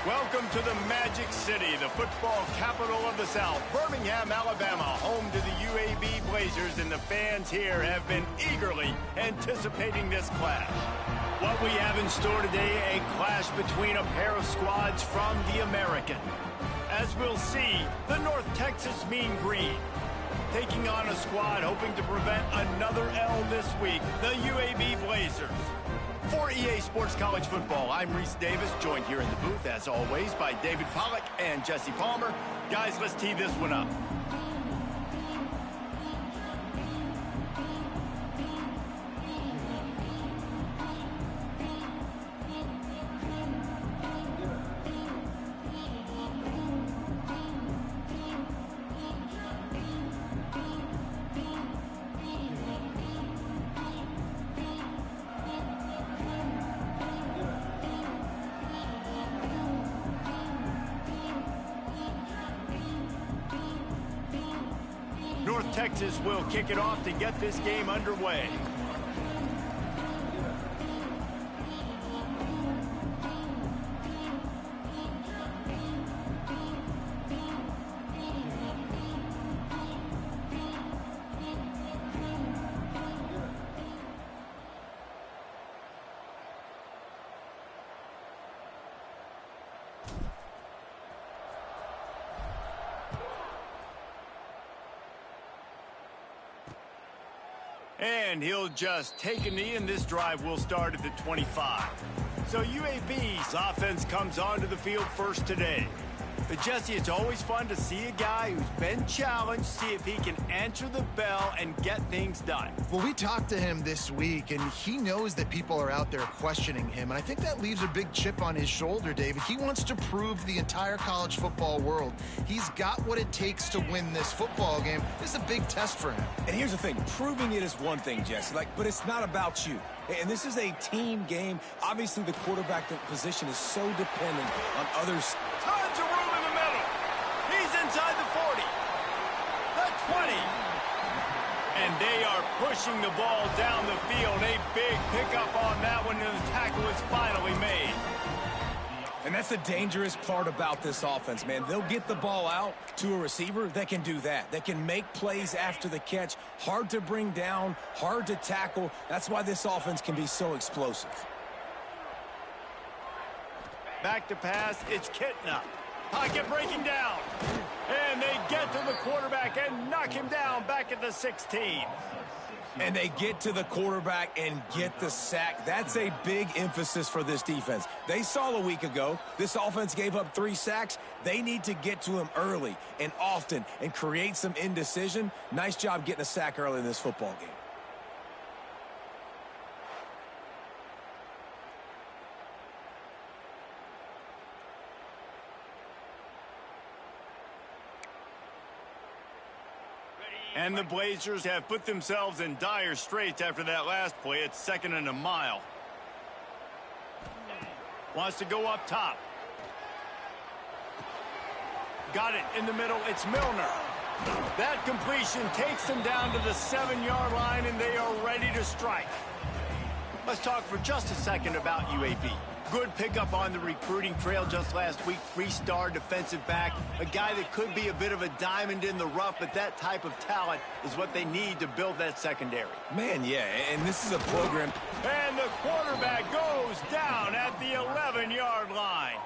Welcome to the Magic City, the football capital of the South, Birmingham, Alabama, home to the UAB Blazers, and the fans here have been eagerly anticipating this clash. What we have in store today, a clash between a pair of squads from the American. As we'll see, the North Texas Mean Green taking on a squad hoping to prevent another L this week, the UAB Blazers. For EA Sports College Football, I'm Reese Davis, joined here in the booth, as always, by David Pollack and Jesse Palmer. Guys, let's tee this one up. North Texas will kick it off to get this game underway. And he'll just take a knee, and this drive will start at the 25. So UAB's offense comes onto the field first today. But, Jesse, it's always fun to see a guy who's been challenged, see if he can answer the bell and get things done. Well, we talked to him this week, and he knows that people are out there questioning him. And I think that leaves a big chip on his shoulder, David. He wants to prove to the entire college football world he's got what it takes to win this football game. This is a big test for him. And here's the thing. Proving it is one thing, Jesse, but it's not about you. And this is a team game. Obviously, the quarterback position is so dependent on others. Tons of room in the middle. He's inside the 40. The 20. And they are pushing the ball down the field. A big pickup on that one, and the tackle is finally made. And that's the dangerous part about this offense, man. They'll get the ball out to a receiver that can do that. That can make plays after the catch. Hard to bring down, hard to tackle. That's why this offense can be so explosive. Back to pass, it's Kitna. Pocket breaking down. And they get to the quarterback and knock him down back at the 16. And they get to the quarterback and get the sack. That's a big emphasis for this defense. They saw a week ago, this offense gave up 3 sacks. They need to get to him early and often and create some indecision. Nice job getting a sack early in this football game. And the Blazers have put themselves in dire straits after that last play. It's 2nd and a mile. Wants to go up top. Got it in the middle. It's Milner. That completion takes them down to the 7-yard line, and they are ready to strike. Let's talk for just a second about UAB. Good pickup on the recruiting trail just last week. 3-star defensive back. A guy that could be a bit of a diamond in the rough, but that type of talent is what they need to build that secondary. Man, yeah, and this is a program. And the quarterback goes down at the 11-yard line.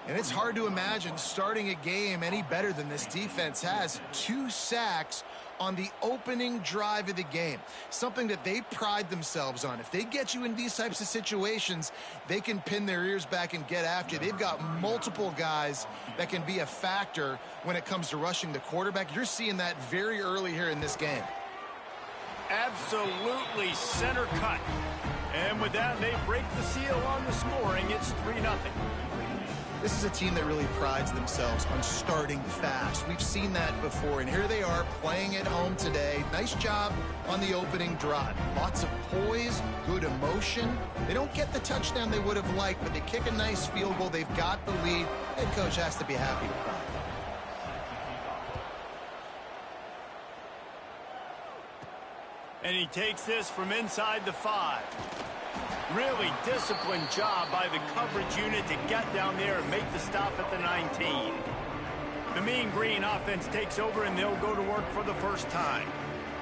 And it's hard to imagine starting a game any better than this defense has. 2 sacks on the opening drive of the game. Something that they pride themselves on. If they get you in these types of situations, they can pin their ears back and get after you. They've got multiple guys that can be a factor when it comes to rushing the quarterback. You're seeing that very early here in this game. Absolutely center cut. And with that, they break the seal on the scoring. It's 3-0. This is a team that really prides themselves on starting fast. We've seen that before, and here they are playing at home today. Nice job on the opening drive. Lots of poise, good emotion. They don't get the touchdown they would have liked, but they kick a nice field goal. They've got the lead. Head coach has to be happy with that. And he takes this from inside the 5. Really disciplined job by the coverage unit to get down there and make the stop at the 19. The Mean Green offense takes over, and they'll go to work for the first time.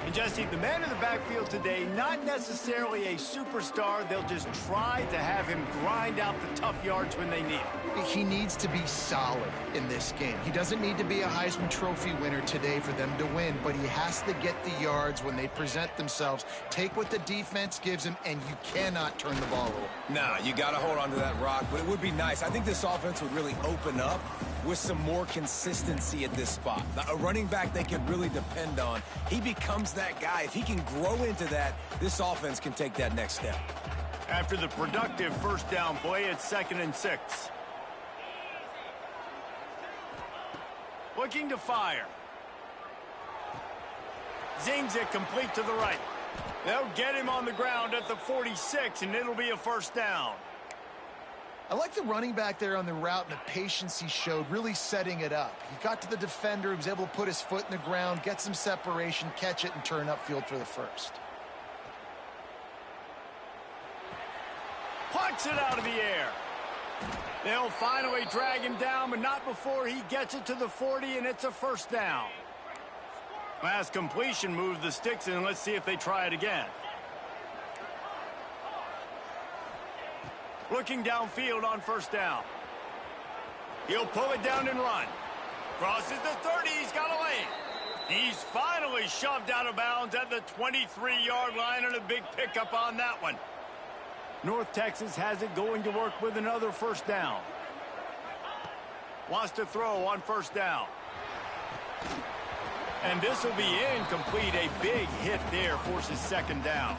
And Jesse, the man in the backfield today, not necessarily a superstar. They'll just try to have him grind out the tough yards when they need it. He needs to be solid in this game. He doesn't need to be a Heisman Trophy winner today for them to win, but he has to get the yards when they present themselves. Take what the defense gives him, and you cannot turn the ball over. Nah, you got to hold on to that rock, but it would be nice. I think this offense would really open up with some more consistency at this spot. A running back they can really depend on. He becomes that guy. If he can grow into that, this offense can take that next step. After the productive first down play, it's 2nd and 6. Looking to fire. Zings it complete to the right. They'll get him on the ground at the 46, and it'll be a first down. I like the running back there on the route and the patience he showed, really setting it up. He got to the defender, he was able to put his foot in the ground, get some separation, catch it, and turn upfield for the first. Plucks it out of the air. They'll finally drag him down, but not before he gets it to the 40, and it's a first down. Last completion moves the sticks, and let's see if they try it again. Looking downfield on first down. He'll pull it down and run. Crosses the 30. He's got a lane. He's finally shoved out of bounds at the 23-yard line, and a big pickup on that one. North Texas has it going to work with another first down. Wants to throw on first down. And this will be incomplete. A big hit there forces second down.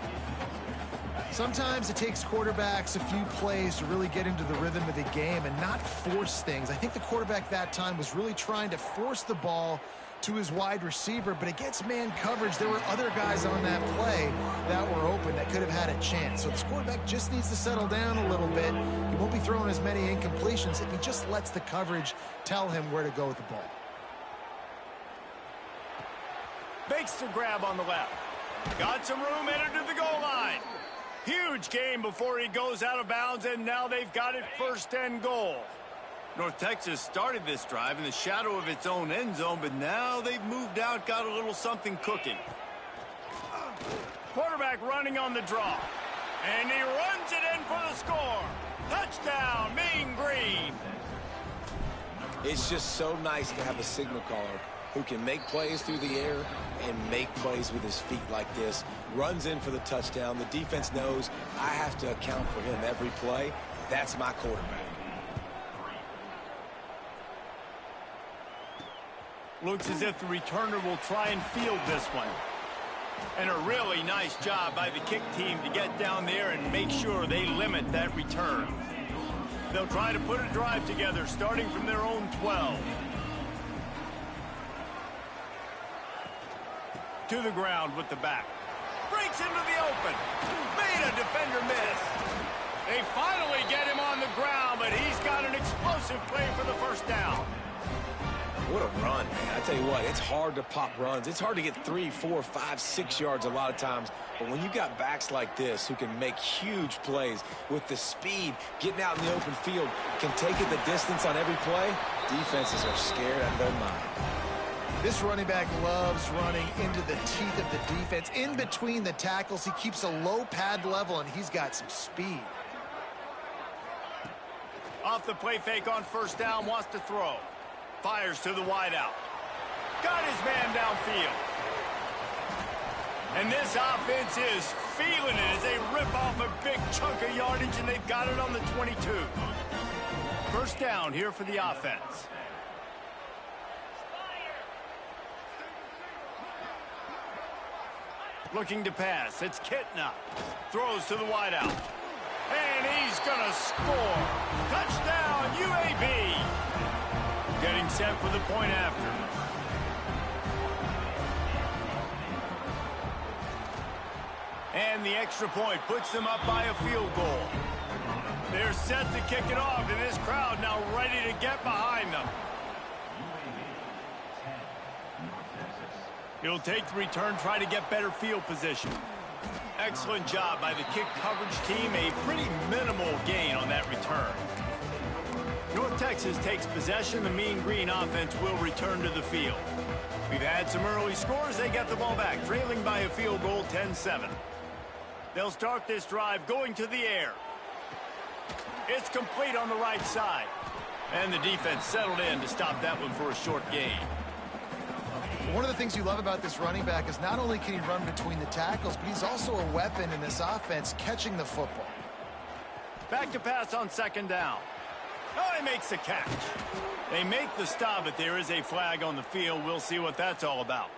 Sometimes it takes quarterbacks a few plays to really get into the rhythm of the game and not force things. I think the quarterback that time was really trying to force the ball to his wide receiver, but against man coverage, there were other guys on that play that were open that could have had a chance. So this quarterback just needs to settle down a little bit. He won't be throwing as many incompletions if he just lets the coverage tell him where to go with the ball. Makes the grab on the left. Got some room, entered to the goal line. Huge gain before he goes out of bounds, and now they've got it 1st and goal. North Texas started this drive in the shadow of its own end zone, but now they've moved out, got a little something cooking. Quarterback running on the draw, and he runs it in for the score. Touchdown, Mean Green. It's just so nice to have a signal caller who can make plays through the air and make plays with his feet like this. Runs in for the touchdown. The defense knows I have to account for him every play. That's my quarterback. Looks as if the returner will try and field this one. And a really nice job by the kick team to get down there and make sure they limit that return. They'll try to put a drive together starting from their own 12. To the ground with the back. Breaks into the open. Made a defender miss. They finally get him on the ground, but he's got an explosive play for the first down. What a run, man. I tell you what, it's hard to pop runs. It's hard to get 3, 4, 5, 6 yards a lot of times. But when you got backs like this who can make huge plays with the speed, getting out in the open field, can take it the distance on every play, defenses are scared out of their mind. This running back loves running into the teeth of the defense. In between the tackles, he keeps a low pad level, and he's got some speed. Off the play fake on first down, wants to throw. Fires to the wideout. Got his man downfield. And this offense is feeling it as they rip off a big chunk of yardage, and they've got it on the 22. First down here for the offense. Looking to pass. It's Kitna. Throws to the wideout. And he's going to score. Touchdown, UAB. Getting set for the point after. And the extra point puts them up by a field goal. They're set to kick it off, and this crowd now ready to get behind them. He'll take the return, try to get better field position. Excellent job by the kick coverage team. A pretty minimal gain on that return. North Texas takes possession. The Mean Green offense will return to the field. We've had some early scores. They get the ball back, trailing by a field goal, 10-7. They'll start this drive going to the air. It's complete on the right side. And the defense settled in to stop that one for a short gain. One of the things you love about this running back is not only can he run between the tackles, but he's also a weapon in this offense catching the football. Back to pass on second down. Oh, he makes the catch. They make the stop, but there is a flag on the field. We'll see what that's all about.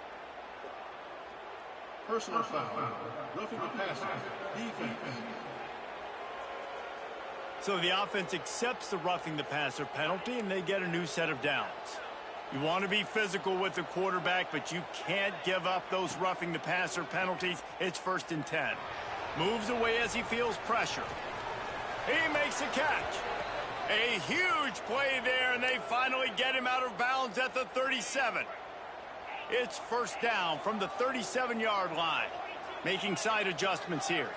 Personal foul. Roughing the passer. Defense. So the offense accepts the roughing the passer penalty, and they get a new set of downs. You want to be physical with the quarterback, but you can't give up those roughing the passer penalties. It's 1st and 10. Moves away as he feels pressure. He makes a catch. A huge play there, and they finally get him out of bounds at the 37. It's 1st down from the 37-yard line. Making side adjustments here.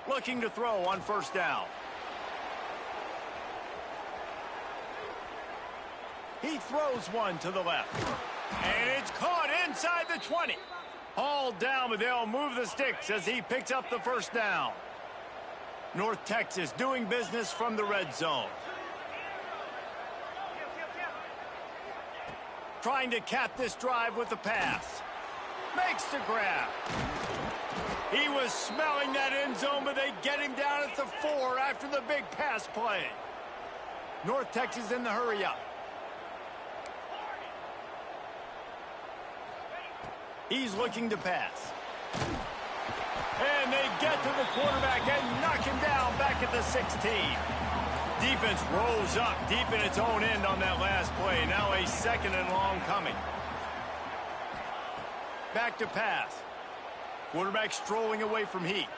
Looking to throw on 1st down. He throws one to the left. And it's caught inside the 20. Hauled down, but they'll move the sticks as he picks up the 1st down. North Texas doing business from the red zone. Trying to cap this drive with the pass. Makes the grab. He was smelling that end zone, but they get him down at the 4 after the big pass play. North Texas in the hurry up. He's looking to pass. And they get to the quarterback and knock him down back at the 16. Defense rolls up deep in its own end on that last play. Now a 2nd and long coming. Back to pass. Quarterback strolling away from Heat.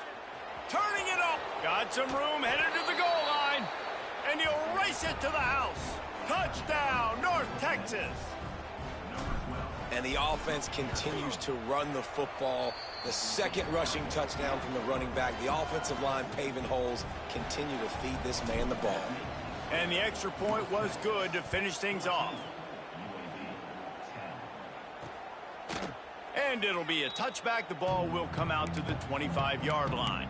Turning it up. Got some room, headed to the goal line. And he'll race it to the house. Touchdown, North Texas. And the offense continues to run the football. The 2nd rushing touchdown from the running back. The offensive line paving holes. Continue to feed this man the ball. And the extra point was good to finish things off. And it'll be a touchback. The ball will come out to the 25-yard line.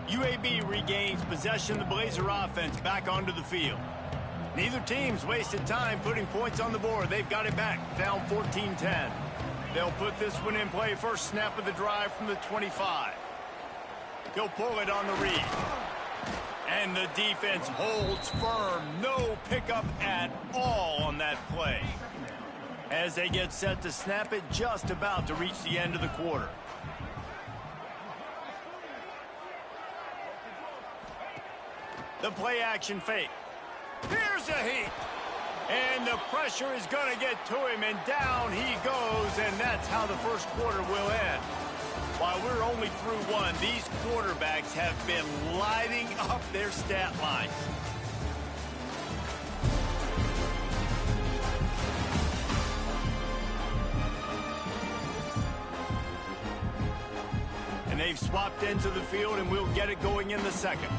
UAB regains possession. The Blazer offense back onto the field. Neither team's wasted time putting points on the board. They've got it back, down 14-10. They'll put this one in play. First snap of the drive from the 25. He'll pull it on the read. And the defense holds firm. No pickup at all on that play. As they get set to snap it, just about to reach the end of the quarter. The play action fake. Here's a Heat. And the pressure is going to get to him, and down he goes, and that's how the first quarter will end. While we're only through one, these quarterbacks have been lighting up their stat lines. And they've swapped into the field, and we'll get it going in the 2nd.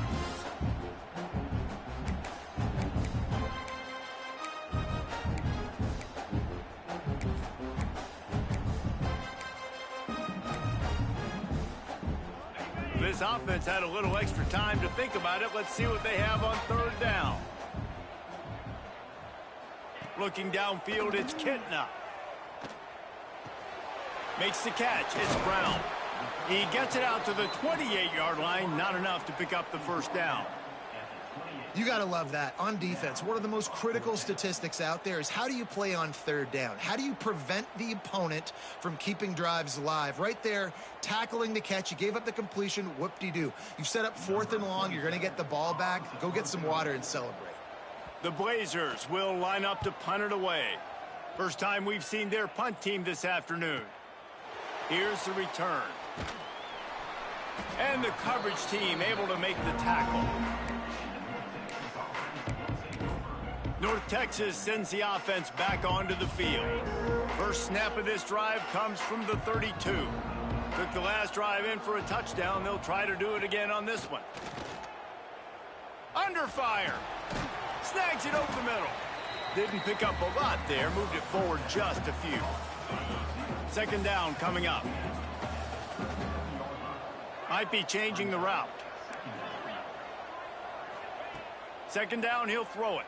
This offense had a little extra time to think about it. Let's see what they have on 3rd down. Looking downfield, it's Kitna. Makes the catch. It's Brown. He gets it out to the 28-yard line. Not enough to pick up the 1st down. You got to love that. On defense, one of the most critical statistics out there is how do you play on 3rd down? How do you prevent the opponent from keeping drives alive? Right there, tackling the catch. You gave up the completion. Whoop-de-doo. You've set up 4th and long. You're going to get the ball back. Go get some water and celebrate. The Blazers will line up to punt it away. First time we've seen their punt team this afternoon. Here's the return. And the coverage team able to make the tackle. North Texas sends the offense back onto the field. First snap of this drive comes from the 32. Took the last drive in for a touchdown. They'll try to do it again on this one. Under fire. Snags it over the middle. Didn't pick up a lot there. Moved it forward just a few. Second down coming up. Might be changing the route. Second down, he'll throw it.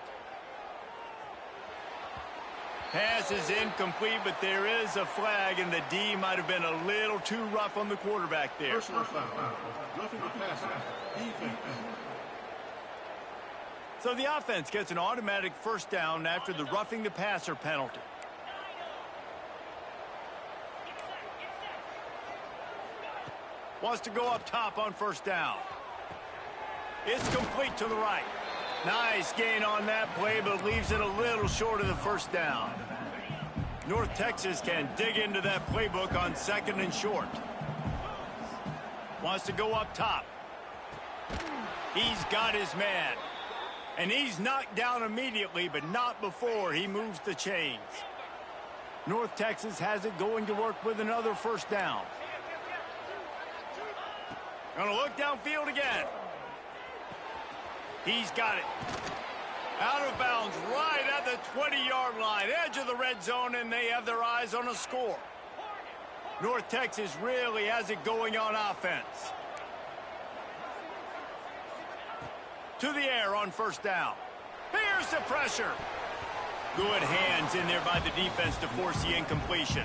Pass is incomplete, but there is a flag, and the D might have been a little too rough on the quarterback there. Personal foul. Roughing the passer. Defense. So the offense gets an automatic first down after the roughing the passer penalty. Wants to go up top on first down. It's complete to the right. Nice gain on that play, but leaves it a little short of the first down. North Texas can dig into that playbook on second and short. Wants to go up top. He's got his man. And he's knocked down immediately, but not before he moves the chains. North Texas has it going to work with another first down. Gonna look downfield again. He's got it. Out of bounds right at the 20-yard line. Edge of the red zone, and they have their eyes on a score. North Texas really has it going on offense. To the air on first down. Here's the pressure. Good hands in there by the defense to force the incompletion.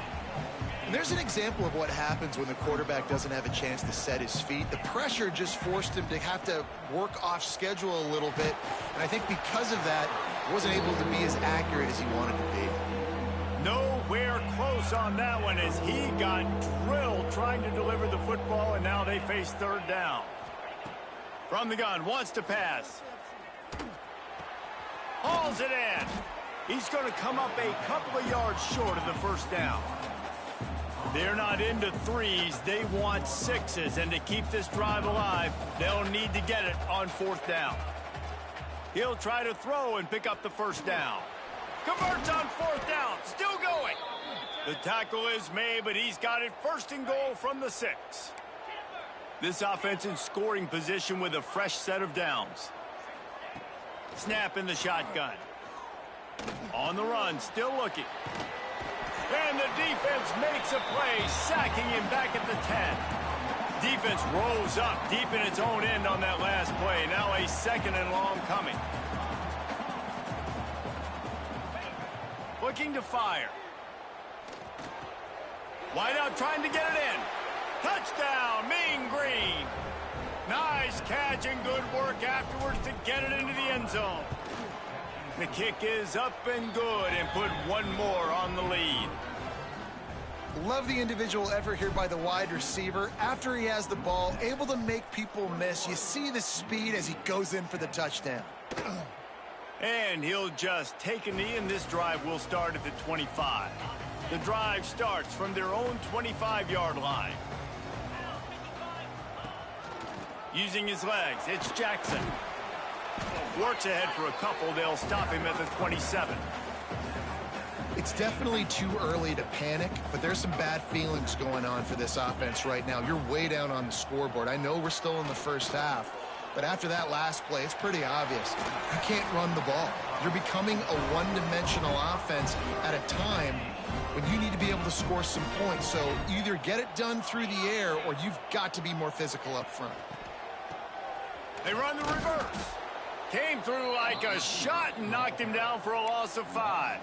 And there's an example of what happens when the quarterback doesn't have a chance to set his feet. The pressure just forced him to have to work off schedule a little bit. And I think because of that, wasn't able to be as accurate as he wanted to be. Nowhere close on that one as he got drilled trying to deliver the football, and now they face third down. From the gun, wants to pass. Hauls it in. He's going to come up a couple of yards short of the first down. They're not into threes. They want sixes. And to keep this drive alive, they'll need to get it on fourth down. He'll try to throw and pick up the first down. Converts on fourth down. Still going. The tackle is made, but he's got it first and goal from the 6. This offense in scoring position with a fresh set of downs. Snap in the shotgun. On the run, still looking. And the defense makes a play, sacking him back at the 10. Defense rolls up deep in its own end on that last play. Now a second and long coming. Looking to fire. Wideout trying to get it in. Touchdown, Mean Green. Nice catch and good work afterwards to get it into the end zone. The kick is up and good, and put one more on the lead. Love the individual effort here by the wide receiver. After he has the ball, able to make people miss. You see the speed as he goes in for the touchdown. And he'll just take a knee, and this drive will start at the 25. The drive starts from their own 25-yard line. Using his legs, it's Jackson. Works ahead for a couple. They'll stop him at the 27. It's definitely too early to panic, but there's some bad feelings going on for this offense right now. You're way down on the scoreboard. I know we're still in the first half, but after that last play, it's pretty obvious. You can't run the ball. You're becoming a one-dimensional offense at a time when you need to be able to score some points. So either get it done through the air or you've got to be more physical up front. They run the reverse. Came through like a shot and knocked him down for a loss of 5.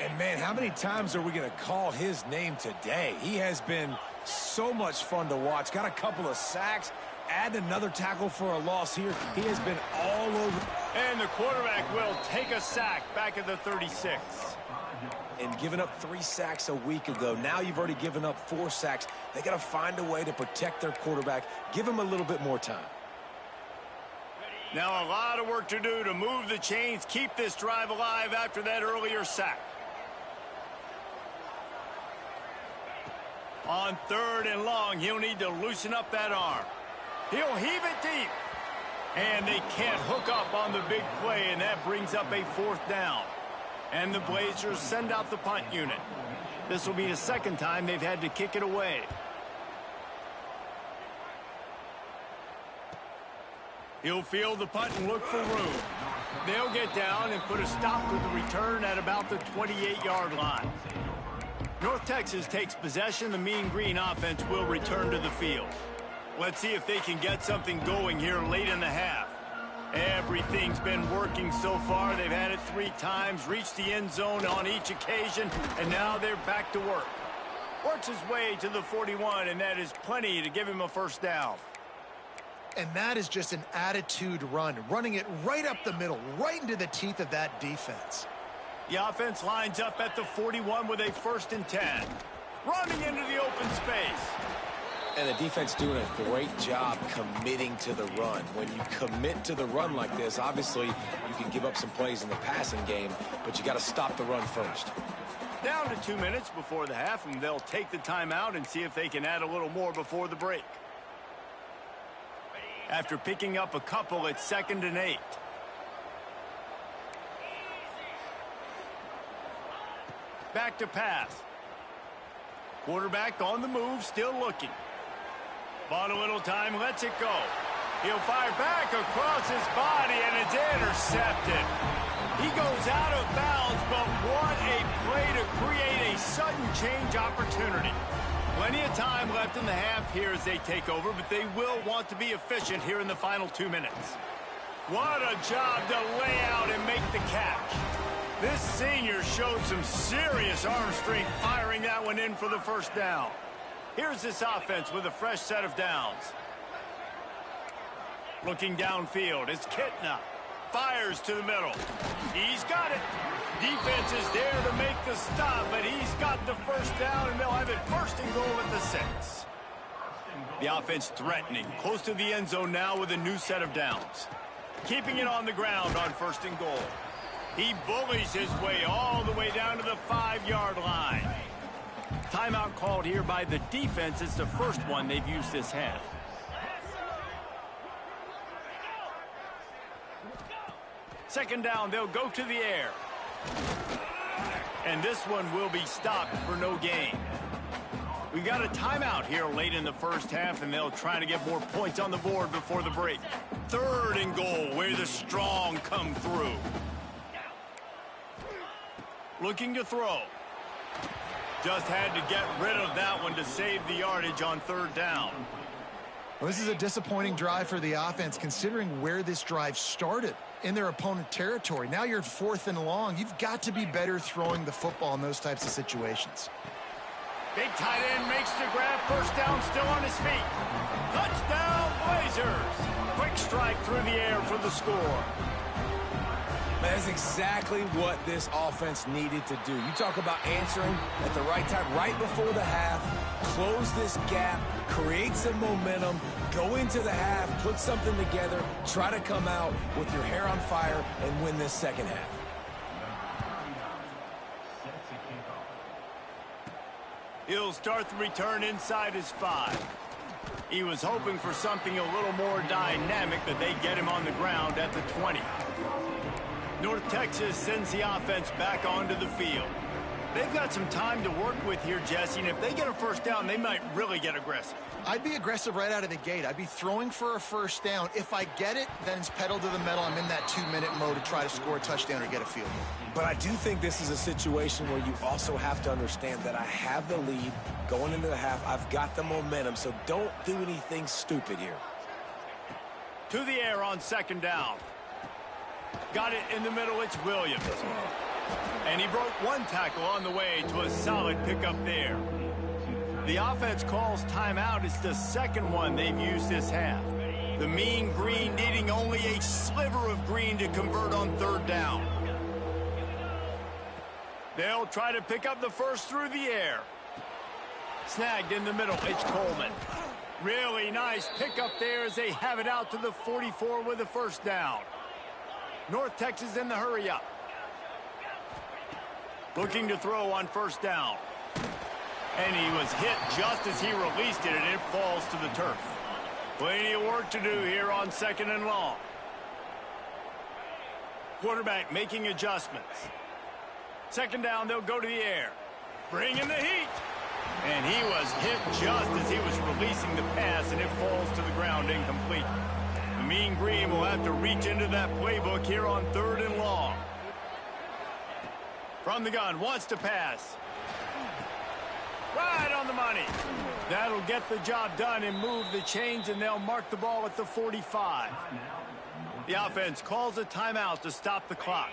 And, man, how many times are we going to call his name today? He has been so much fun to watch. Got a couple of sacks. Add another tackle for a loss here. He has been all over. And the quarterback will take a sack back at the 36. And giving up 3 sacks a week ago. Now you've already given up 4 sacks. They got to find a way to protect their quarterback. Give him a little bit more time. Now a lot of work to do to move the chains, keep this drive alive after that earlier sack. On third and long, he'll need to loosen up that arm. He'll heave it deep. And they can't hook up on the big play, and that brings up a fourth down. And the Blazers send out the punt unit. This will be the second time they've had to kick it away. He'll field the punt and look for room. They'll get down and put a stop to the return at about the 28-yard line. North Texas takes possession. The Mean Green offense will return to the field. Let's see if they can get something going here late in the half. Everything's been working so far. They've had it 3 times, reached the end zone on each occasion, and now they're back to work. Works his way to the 41, and that is plenty to give him a first down. And that is just an attitude run, running it right up the middle, right into the teeth of that defense. The offense lines up at the 41 with a 1st and 10. Running into the open space. And the defense doing a great job committing to the run. When you commit to the run like this, obviously you can give up some plays in the passing game, but you got to stop the run first. Down to 2 minutes before the half, and they'll take the timeout and see if they can add a little more before the break. After picking up a couple, it's 2nd and 8. Back to pass. Quarterback on the move, still looking. Bought a little time, lets it go. He'll fire back across his body, and it's intercepted. He goes out of bounds, but what a play to create a sudden change opportunity. Plenty of time left in the half here as they take over, but they will want to be efficient here in the final 2 minutes. What a job to lay out and make the catch. This senior showed some serious arm strength firing that one in for the first down. Here's this offense with a fresh set of downs. Looking downfield, it's Kitna. Fires to the middle. He's got it. Defense is there to make the stop, but he's got the first down, and they'll have it 1st and goal at the 6. The offense threatening, close to the end zone now with a new set of downs. Keeping it on the ground on 1st and goal. He bullies his way all the way down to the 5-yard line. Timeout called here by the defense. It's the first one they've used this half. Second down, they'll go to the air. And this one will be stopped for no gain. We got a timeout here late in the first half, and they'll try to get more points on the board before the break. 3rd and goal, where the strong come through. Looking to throw. Just had to get rid of that one to save the yardage on 3rd down. Well, this is a disappointing drive for the offense, considering where this drive started in their opponent territory. Now you're 4th and long. You've got to be better throwing the football in those types of situations. Big tight end makes the grab. First down, still on his feet. Touchdown, Blazers. Quick strike through the air for the score. That's exactly what this offense needed to do. You talk about answering at the right time, right before the half, close this gap, create some momentum, go into the half, put something together, try to come out with your hair on fire and win this second half. He'll start the return inside his 5. He was hoping for something a little more dynamic, but they get him on the ground at the 20. North Texas sends the offense back onto the field. They've got some time to work with here, Jesse, and if they get a first down, they might really get aggressive. I'd be aggressive right out of the gate. I'd be throwing for a first down. If I get it, then it's pedal to the metal. I'm in that 2-minute mode to try to score a touchdown or get a field goal. But I do think this is a situation where you also have to understand that I have the lead going into the half. I've got the momentum, so don't do anything stupid here. To the air on 2nd down. Got it in the middle, it's Williams. And he broke one tackle on the way to a solid pickup there. The offense calls timeout. It's the second one they've used this half. The Mean Green needing only a sliver of green to convert on 3rd down. They'll try to pick up the first through the air. Snagged in the middle, it's Coleman. Really nice pickup there as they have it out to the 44 with a first down. North Texas in the hurry up. Looking to throw on 1st down. And he was hit just as he released it, and it falls to the turf. Plenty of work to do here on 2nd and long. Quarterback making adjustments. 2nd down, they'll go to the air. Bringing the heat. And he was hit just as he was releasing the pass, and it falls to the ground incomplete. The Mean Green will have to reach into that playbook here on 3rd and long. From the gun, wants to pass. Right on the money. That'll get the job done and move the chains, and they'll mark the ball at the 45. The offense calls a timeout to stop the clock.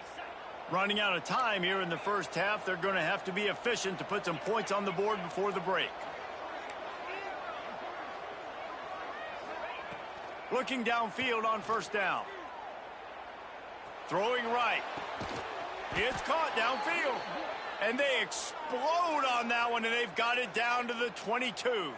Running out of time here in the first half, they're going to have to be efficient to put some points on the board before the break. Looking downfield on 1st down. Throwing right. It's caught downfield. And they explode on that one, and they've got it down to the 22.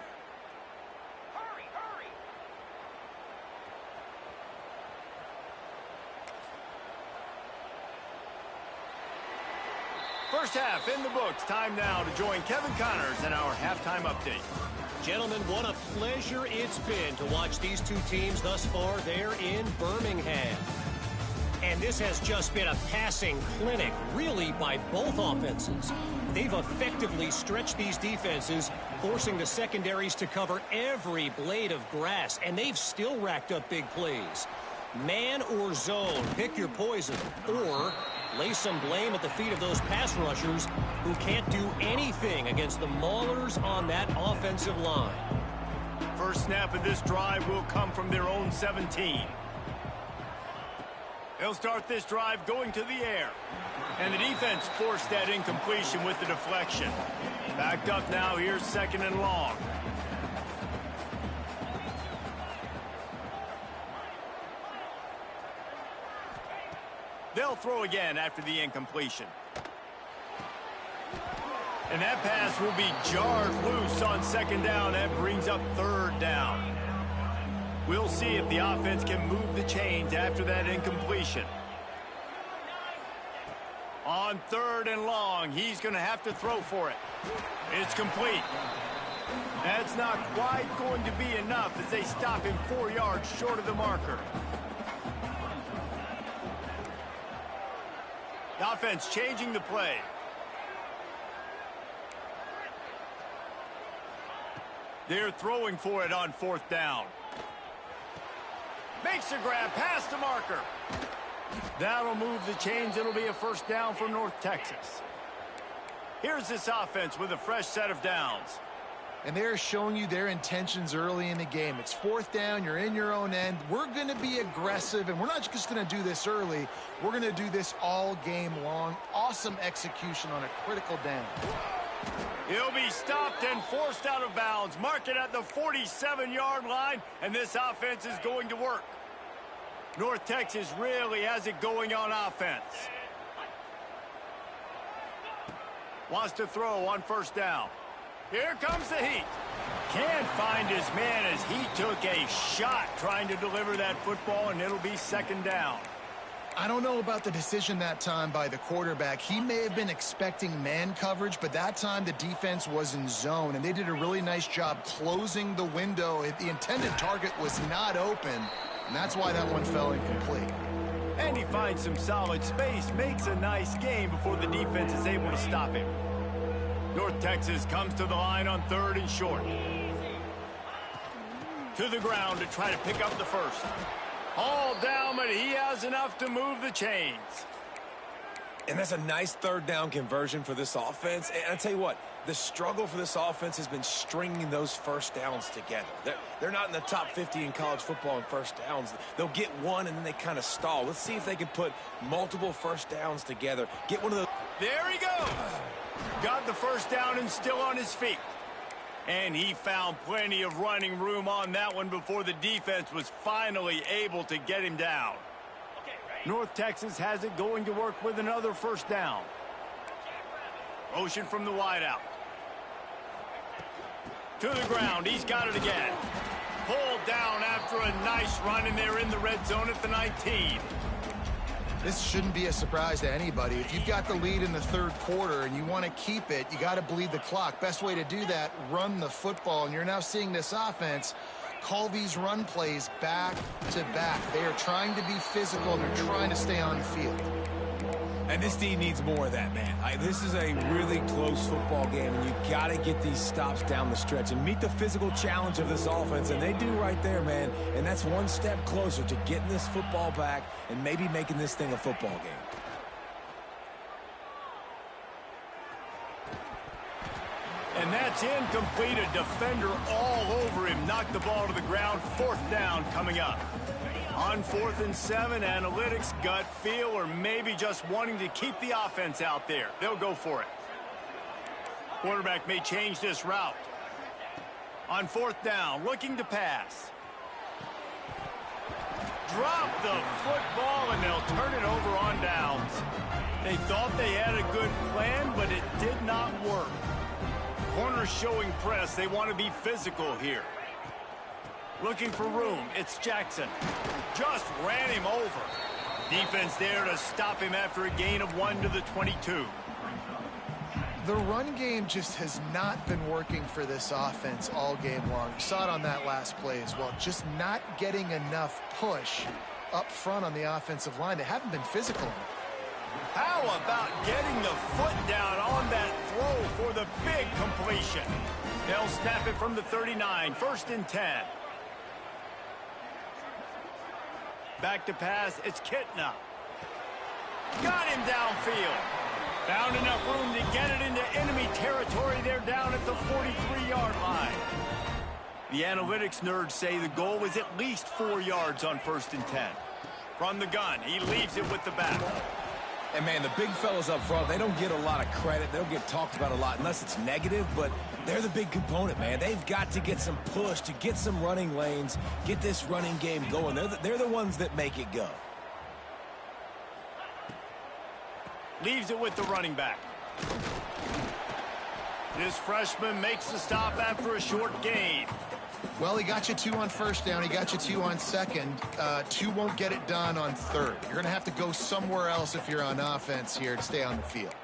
First half in the books. Time now to join Kevin Connors in our halftime update. Gentlemen, what a pleasure it's been to watch these two teams thus far there in Birmingham. And this has just been a passing clinic, really, by both offenses. They've effectively stretched these defenses, forcing the secondaries to cover every blade of grass, and they've still racked up big plays. Man or zone, pick your poison, or lay some blame at the feet of those pass rushers who can't do anything against the maulers on that offensive line. First snap of this drive will come from their own 17. They'll start this drive going to the air. And the defense forced that incompletion with the deflection. Backed up now, here's 2nd and long. They'll throw again after the incompletion. And that pass will be jarred loose on 2nd down. That brings up 3rd down. We'll see if the offense can move the chains after that incompletion. On 3rd and long, he's going to have to throw for it. It's complete. That's not quite going to be enough as they stop him 4 yards short of the marker. The offense changing the play. They're throwing for it on 4th down. Makes a grab past the marker. That'll move the chains. It'll be a 1st down for North Texas. Here's this offense with a fresh set of downs. And they're showing you their intentions early in the game. It's 4th down. You're in your own end. We're going to be aggressive, and we're not just going to do this early. We're going to do this all game long. Awesome execution on a critical down. He'll be stopped and forced out of bounds. Mark it at the 47-yard line, and this offense is going to work. North Texas really has it going on offense. Wants to throw on 1st down. Here comes the heat. Can't find his man as he took a shot trying to deliver that football, and it'll be 2nd down. I don't know about the decision that time by the quarterback. He may have been expecting man coverage, but that time the defense was in zone, and they did a really nice job closing the window. The intended target was not open, and that's why that one fell incomplete. And he finds some solid space, makes a nice game before the defense is able to stop him. North Texas comes to the line on 3rd and short. To the ground to try to pick up the 1st. All down, but he has enough to move the chains. And that's a nice 3rd down conversion for this offense. And I tell you what, the struggle for this offense has been stringing those 1st downs together. They're not in the top 50 in college football in 1st downs. They'll get one, and then they kind of stall. Let's see if they can put multiple 1st downs together. Get one of those. There he goes. Got the 1st down and still on his feet. And he found plenty of running room on that one before the defense was finally able to get him down. North Texas has it going to work with another 1st down. Motion from the wideout. To the ground. He's got it again. Pulled down after a nice run, and they're in the red zone at the 19. This shouldn't be a surprise to anybody. If you've got the lead in the 3rd quarter and you want to keep it, you got to bleed the clock. Best way to do that, run the football. And you're now seeing this offense call these run plays back to back. They are trying to be physical, and they're trying to stay on the field. And this D needs more of that, man. This is a really close football game, and you got to get these stops down the stretch and meet the physical challenge of this offense, and they do right there, man. And that's one step closer to getting this football back and maybe making this thing a football game. And that's incomplete. A defender all over him. Knocked the ball to the ground. 4th down coming up. On 4th and 7, analytics, gut feel, or maybe just wanting to keep the offense out there. They'll go for it. Quarterback may change this route. On 4th down, looking to pass. Drop the football, and they'll turn it over on downs. They thought they had a good plan, but it did not work. Corners showing press. They want to be physical here. Looking for room. It's Jackson. Just ran him over. Defense there to stop him after a gain of 1 to the 22. The run game just has not been working for this offense all game long. You saw it on that last play as well. Just not getting enough push up front on the offensive line. They haven't been physical enough. How about getting the foot down on that throw for the big completion? They'll snap it from the 39. 1st and 10. Back to pass, it's Kitna. Got him downfield. Found enough room to get it into enemy territory. They're down at the 43-yard line. The analytics nerds say the goal is at least 4 yards on 1st and 10. From the gun, he leaves it with the back. And, man, the big fellas up front, they don't get a lot of credit. They don't get talked about a lot unless it's negative, but they're the big component, man. They've got to get some push, to get some running lanes, get this running game going. They're the ones that make it go. Leaves it with the running back. This freshman makes the stop after a short gain. Well, he got you 2 on 1st down. He got you 2 on 2nd. 2 won't get it done on 3rd. You're going to have to go somewhere else if you're on offense here to stay on the field.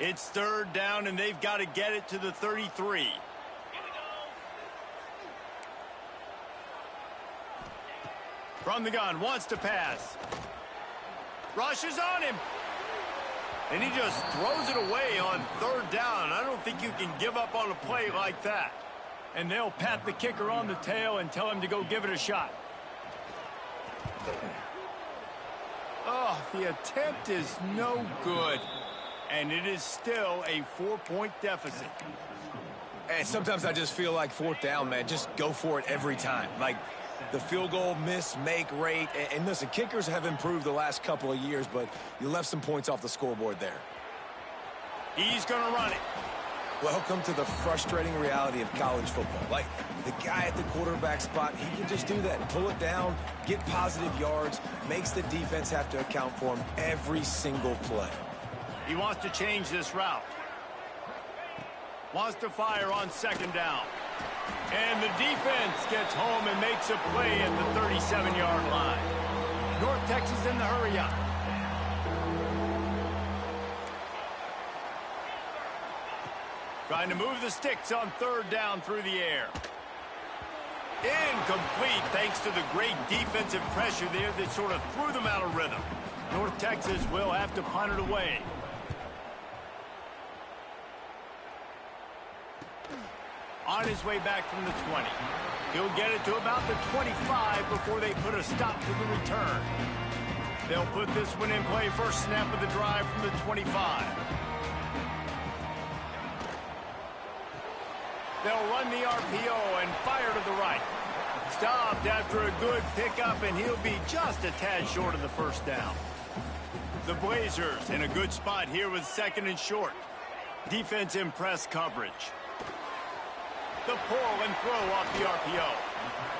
It's 3rd down, and they've got to get it to the 33. From the gun, wants to pass. Rushes on him. And he just throws it away on 3rd down. I don't think you can give up on a play like that. And they'll pat the kicker on the tail and tell him to go give it a shot. Oh, the attempt is no good. And it is still a 4-point deficit. And sometimes I just feel like 4th down, man, just go for it every time. Like, the field goal miss-make rate. And listen, kickers have improved the last couple of years, but you left some points off the scoreboard there. He's going to run it. Welcome to the frustrating reality of college football. Like, the guy at the quarterback spot, he can just do that. Pull it down, get positive yards, makes the defense have to account for him every single play. He wants to change this route. Wants to fire on 2nd down. And the defense gets home and makes a play at the 37-yard line. North Texas in the hurry-up. Trying to move the sticks on 3rd down through the air. Incomplete thanks to the great defensive pressure there that sort of threw them out of rhythm. North Texas will have to punt it away. On his way back from the 20. He'll get it to about the 25 before they put a stop to the return. They'll put this one in play. First snap of the drive from the 25. They'll run the RPO and fire to the right. Stopped after a good pickup, and he'll be just a tad short of the 1st down. The Blazers in a good spot here with 2nd and short. Defense in press coverage. The pull and throw off the RPO.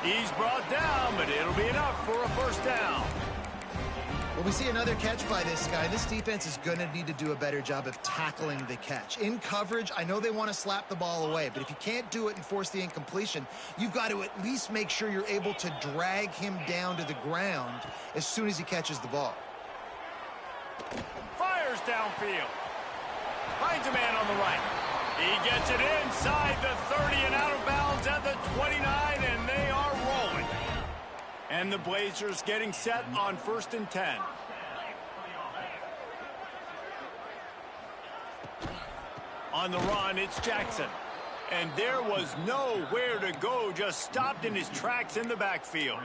He's brought down, but it'll be enough for a 1st down. Well, we see another catch by this guy. This defense is going to need to do a better job of tackling the catch. In coverage, I know they want to slap the ball away, but if you can't do it and force the incompletion, you've got to at least make sure you're able to drag him down to the ground as soon as he catches the ball. Fires downfield. Finds a man on the right. He gets it inside the 30 and out of bounds at the 29, and they are rolling. And the Blazers getting set on 1st and 10. On the run, it's Jackson. And there was nowhere to go, just stopped in his tracks in the backfield.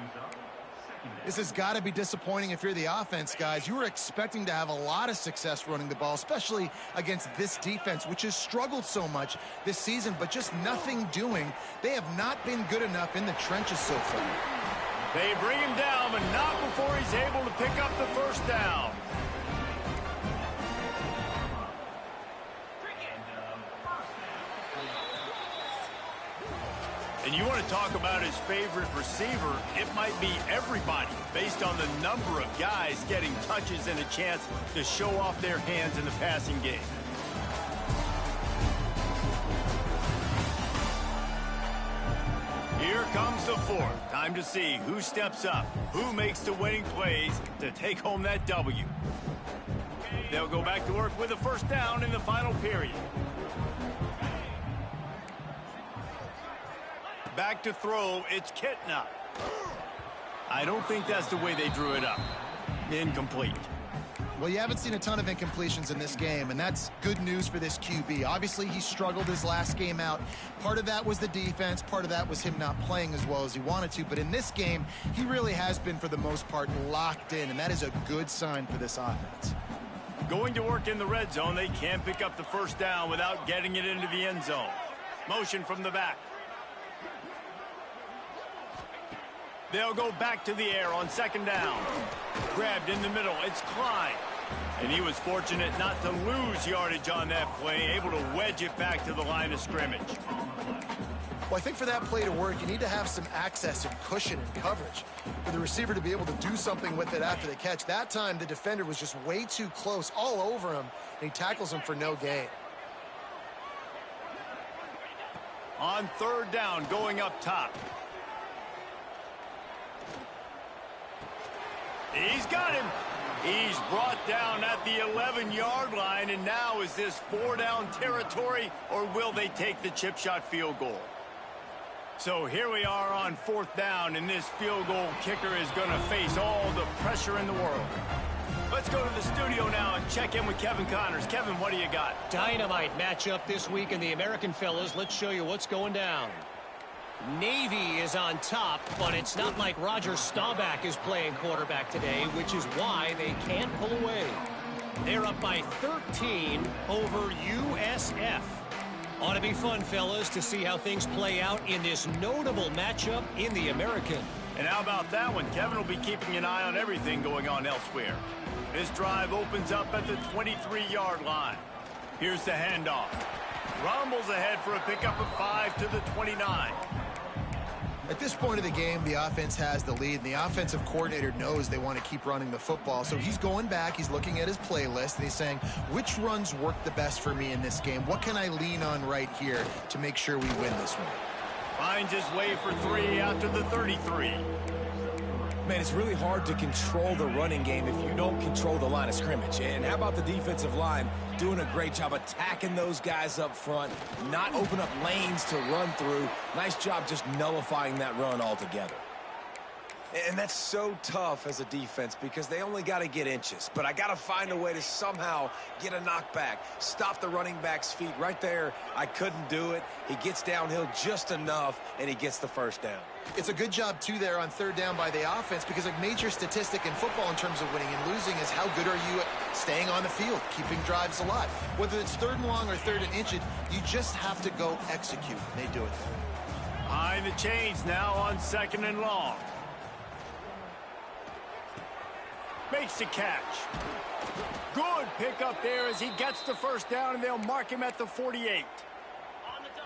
This has got to be disappointing if you're the offense, guys. You were expecting to have a lot of success running the ball, especially against this defense, which has struggled so much this season, but just nothing doing. They have not been good enough in the trenches so far. They bring him down, but not before he's able to pick up the first down. And you want to talk about his favorite receiver, it might be everybody based on the number of guys getting touches and a chance to show off their hands in the passing game. Here comes the fourth. Time to see who steps up, who makes the winning plays to take home that W. They'll go back to work with a first down in the final period. Back to throw, it's Kitna. I don't think that's the way they drew it up. Incomplete. Well, you haven't seen a ton of incompletions in this game, and that's good news for this QB. Obviously, he struggled his last game out. Part of that was the defense. Part of that was him not playing as well as he wanted to. But in this game, he really has been, for the most part, locked in, and that is a good sign for this offense. Going to work in the red zone, they can't pick up the first down without getting it into the end zone. Motion from the back. They'll go back to the air on 2nd down. Grabbed in the middle, it's Klein. And he was fortunate not to lose yardage on that play, able to wedge it back to the line of scrimmage. Well, I think for that play to work, you need to have some access and cushion and coverage for the receiver to be able to do something with it after the catch. That time, the defender was just way too close, all over him, and he tackles him for no gain. On 3rd down, going up top. He's got him. He's brought down at the 11-yard line, and now is this 4-down territory, or will they take the chip shot field goal? So here we are on 4th down, and this field goal kicker is going to face all the pressure in the world. Let's go to the studio now and check in with Kevin Connors. Kevin, what do you got? Dynamite matchup this week in the American, fellas. Let's show you what's going down. Navy is on top, but it's not like Roger Staubach is playing quarterback today, which is why they can't pull away. They're up by 13 over USF. Ought to be fun, fellas, to see how things play out in this notable matchup in the American. And how about that one? Kevin will be keeping an eye on everything going on elsewhere. This drive opens up at the 23-yard line. Here's the handoff. Rumbles ahead for a pickup of 5 to the 29. At this point of the game, the offense has the lead, and the offensive coordinator knows they want to keep running the football. So he's going back, he's looking at his playlist, and he's saying, which runs work the best for me in this game? What can I lean on right here to make sure we win this one? Finds his way for 3 out to the 33. Man, it's really hard to control the running game if you don't control the line of scrimmage. And how about the defensive line doing a great job attacking those guys up front, not open up lanes to run through. Nice job just nullifying that run altogether. And that's so tough as a defense because they only got to get inches. But I got to find a way to somehow get a knockback, stop the running back's feet. Right there, I couldn't do it. He gets downhill just enough, and he gets the first down. It's a good job, too, there on 3rd down by the offense because a major statistic in football in terms of winning and losing is how good are you at staying on the field, keeping drives alive. Whether it's 3rd and long or 3rd and inches, you just have to go execute. They do it there. Behind the chains now on 2nd and long. Makes the catch. Good pickup there as he gets the first down, and they'll mark him at the 48.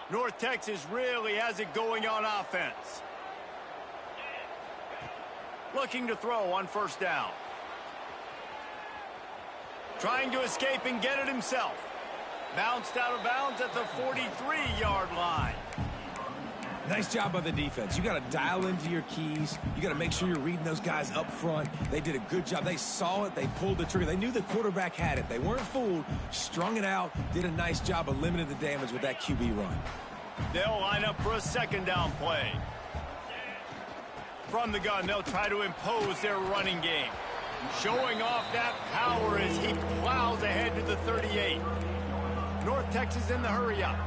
North Texas really has it going on offense. Looking to throw on 1st down. Trying to escape and get it himself. Bounced out of bounds at the 43-yard line. Nice job by the defense. You got to dial into your keys. You got to make sure you're reading those guys up front. They did a good job. They saw it. They pulled the trigger. They knew the quarterback had it. They weren't fooled. Strung it out. Did a nice job of limiting the damage with that QB run. They'll line up for a 2nd down play. From the gun, they'll try to impose their running game. Showing off that power as he plows ahead to the 38. North Texas in the hurry up.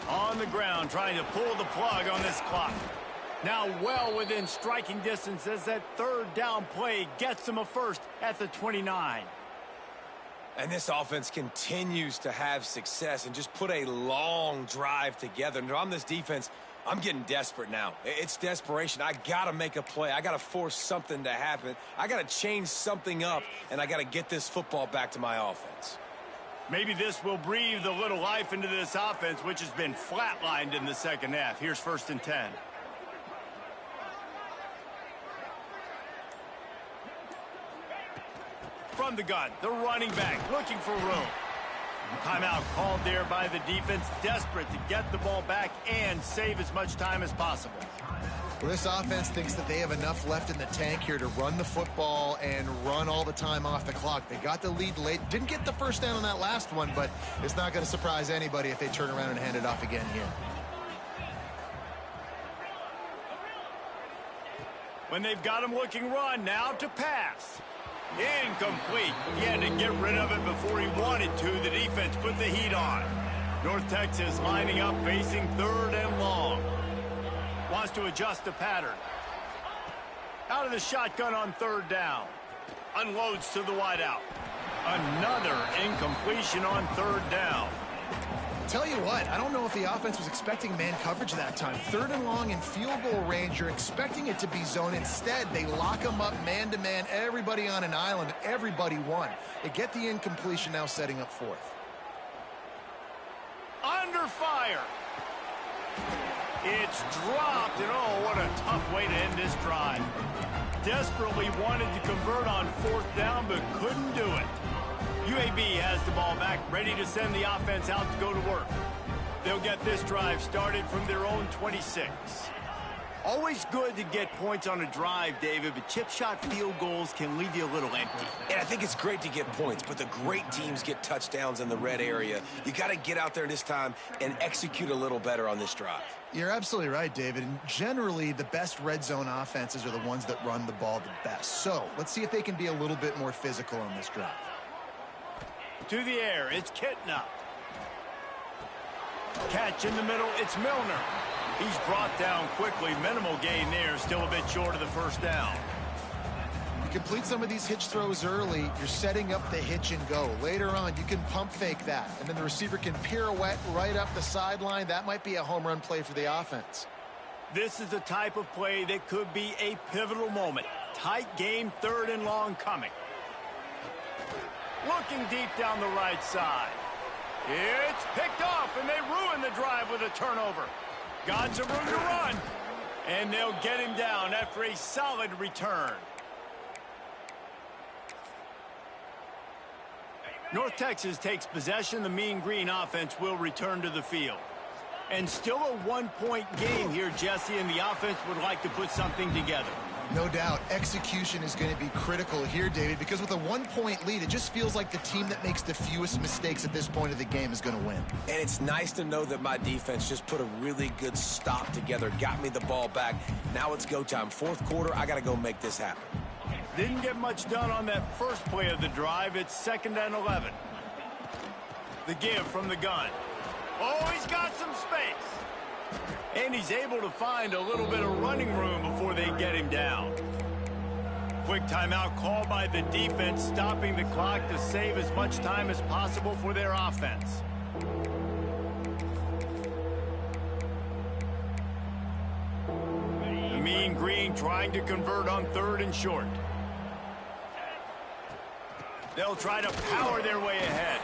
On the ground, trying to pull the plug on this clock. Now well within striking distance as that third down play gets them a first at the 29. And this offense continues to have success and just put a long drive together. And on this defense, I'm getting desperate now. It's desperation. I got to make a play. I got to force something to happen. I got to change something up, and I got to get this football back to my offense. Maybe this will breathe a little life into this offense, which has been flatlined in the second half. Here's 1st and 10. From the gun, the running back looking for room. Timeout called there by the defense, desperate to get the ball back and save as much time as possible. Well, this offense thinks that they have enough left in the tank here to run the football and run all the time off the clock. They got the lead late. Didn't get the first down on that last one, but it's not going to surprise anybody if they turn around and hand it off again here. When they've got him looking run, now to pass. Incomplete. He had to get rid of it before he wanted to. The defense put the heat on. North Texas lining up, facing 3rd and long. Wants to adjust the pattern. Out of the shotgun on 3rd down. Unloads to the wideout. Another incompletion on 3rd down. Tell you what, I don't know if the offense was expecting man coverage that time. 3rd and long in field goal range, you're expecting it to be zone. Instead, they lock them up man-to-man, everybody on an island, everybody won. They get the incompletion, now setting up 4th. Under fire. It's dropped, and oh, what a tough way to end this drive. Desperately wanted to convert on 4th down, but couldn't do it. UAB has the ball back, ready to send the offense out to go to work. They'll get this drive started from their own 26. Always good to get points on a drive, David, but chip shot field goals can leave you a little empty. And I think it's great to get points, but the great teams get touchdowns in the red area. You got to get out there this time and execute a little better on this drive. You're absolutely right, David. And generally, the best red zone offenses are the ones that run the ball the best. So let's see if they can be a little bit more physical on this drive. To the air, it's Kitna. Catch in the middle, it's Milner. He's brought down quickly. Minimal gain there, still a bit short of the 1st down. You complete some of these hitch throws early, you're setting up the hitch and go. Later on, you can pump fake that, and then the receiver can pirouette right up the sideline. That might be a home run play for the offense. This is the type of play that could be a pivotal moment. Tight game, 3rd and long coming. Looking deep down the right side. It's picked off, and they ruin the drive with a turnover. Got some room to run, and they'll get him down after a solid return. North Texas takes possession. The Mean Green offense will return to the field. And still a 1-point game here, Jesse, and the offense would like to put something together. No doubt, execution is going to be critical here, David, because with a 1-point lead, it just feels like the team that makes the fewest mistakes at this point of the game is going to win. And it's nice to know that my defense just put a really good stop together, got me the ball back. Now it's go time. 4th quarter, I got to go make this happen. Didn't get much done on that first play of the drive. It's 2nd and 11. The give from the gun. Oh, he's got some space. And he's able to find a little bit of running room before they get him down. Quick timeout called by the defense, stopping the clock to save as much time as possible for their offense. The Mean Green trying to convert on 3rd and short. They'll try to power their way ahead.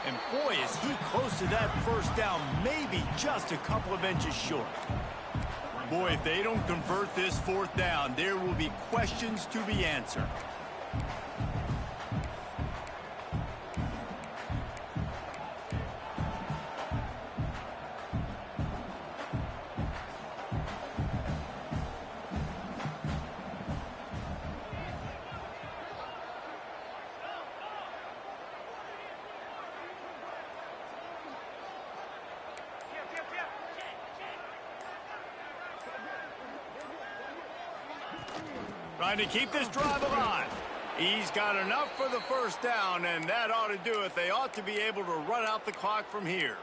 And boy, is he close to that 1st down, maybe just a couple of inches short. Boy, if they don't convert this 4th down, there will be questions to be answered. Trying to keep this drive alive. He's got enough for the first down, and that ought to do it. They ought to be able to run out the clock from here.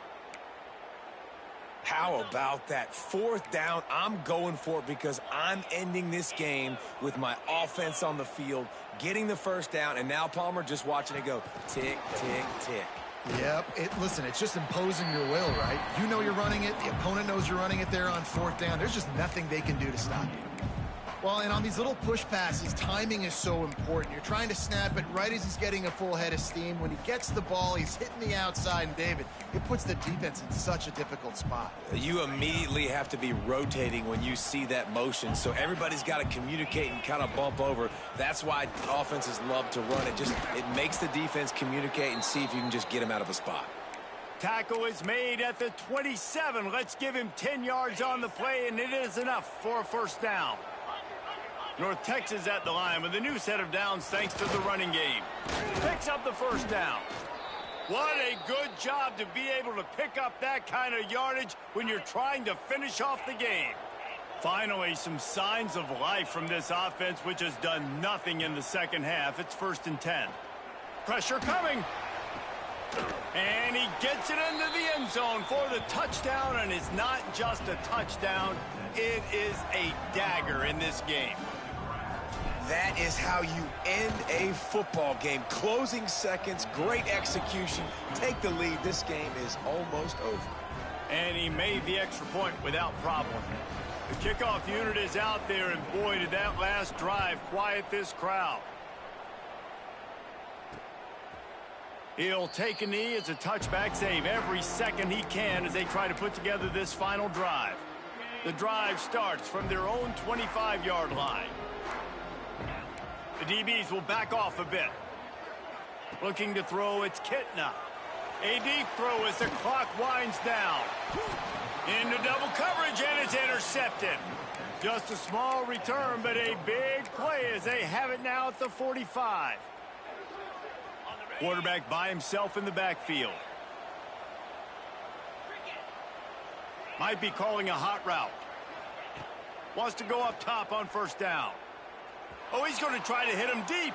How about that? 4th down, I'm going for it because I'm ending this game with my offense on the field, getting the first down, and now Palmer just watching it go tick, tick, tick. Yep. Listen, it's just imposing your will, right? You know you're running it. The opponent knows you're running it there on 4th down. There's just nothing they can do to stop you. Well, and on these little push passes, timing is so important. You're trying to snap it right as he's getting a full head of steam. When he gets the ball, he's hitting the outside, and David, it puts the defense in such a difficult spot. You immediately have to be rotating when you see that motion, so everybody's got to communicate and kind of bump over. That's why offenses love to run it. It makes the defense communicate and see if you can just get him out of a spot. Tackle is made at the 27. Let's give him 10 yards on the play, and it is enough for a first down. North Texas at the line with a new set of downs thanks to the running game. Picks up the first down. What a good job to be able to pick up that kind of yardage when you're trying to finish off the game. Finally, some signs of life from this offense, which has done nothing in the second half. It's 1st and 10. Pressure coming. And he gets it into the end zone for the touchdown, and it's not just a touchdown. It is a dagger in this game. That is how you end a football game. Closing seconds, great execution. Take the lead. This game is almost over. And he made the extra point without problem. The kickoff unit is out there, and boy, did that last drive quiet this crowd. He'll take a knee. It's a touchback save every second he can as they try to put together this final drive. The drive starts from their own 25-yard line. The DBs will back off a bit. Looking to throw, it's Kitna. A deep throw as the clock winds down. Into double coverage, and it's intercepted. Just a small return, but a big play as they have it now at the 45. Quarterback by himself in the backfield. Might be calling a hot route. Wants to go up top on first down. Oh, he's going to try to hit him deep.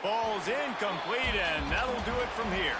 Ball's incomplete, and that'll do it from here.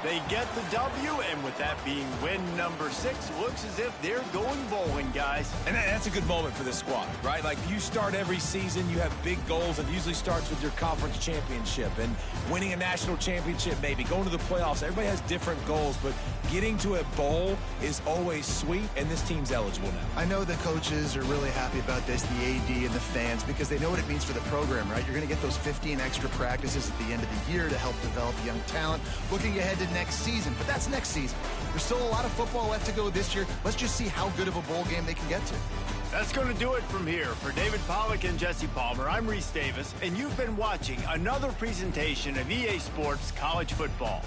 They get the W, and with that being win number 6, looks as if they're going bowling, guys. And that's a good moment for this squad, right? Like, you start every season, you have big goals, and it usually starts with your conference championship and winning a national championship, maybe going to the playoffs. Everybody has different goals, but getting to a bowl is always sweet, and this team's eligible now. I know the coaches are really happy about this, the AD and the fans, because they know what it means for the program, right? You're going to get those 15 extra practices at the end of the year to help develop young talent. Looking ahead to next season, but that's next season. There's still a lot of football left to go this year. Let's just see how good of a bowl game they can get to. That's going to do it from here. For David Pollack and Jesse Palmer, I'm Reese Davis, and you've been watching another presentation of EA Sports College Football.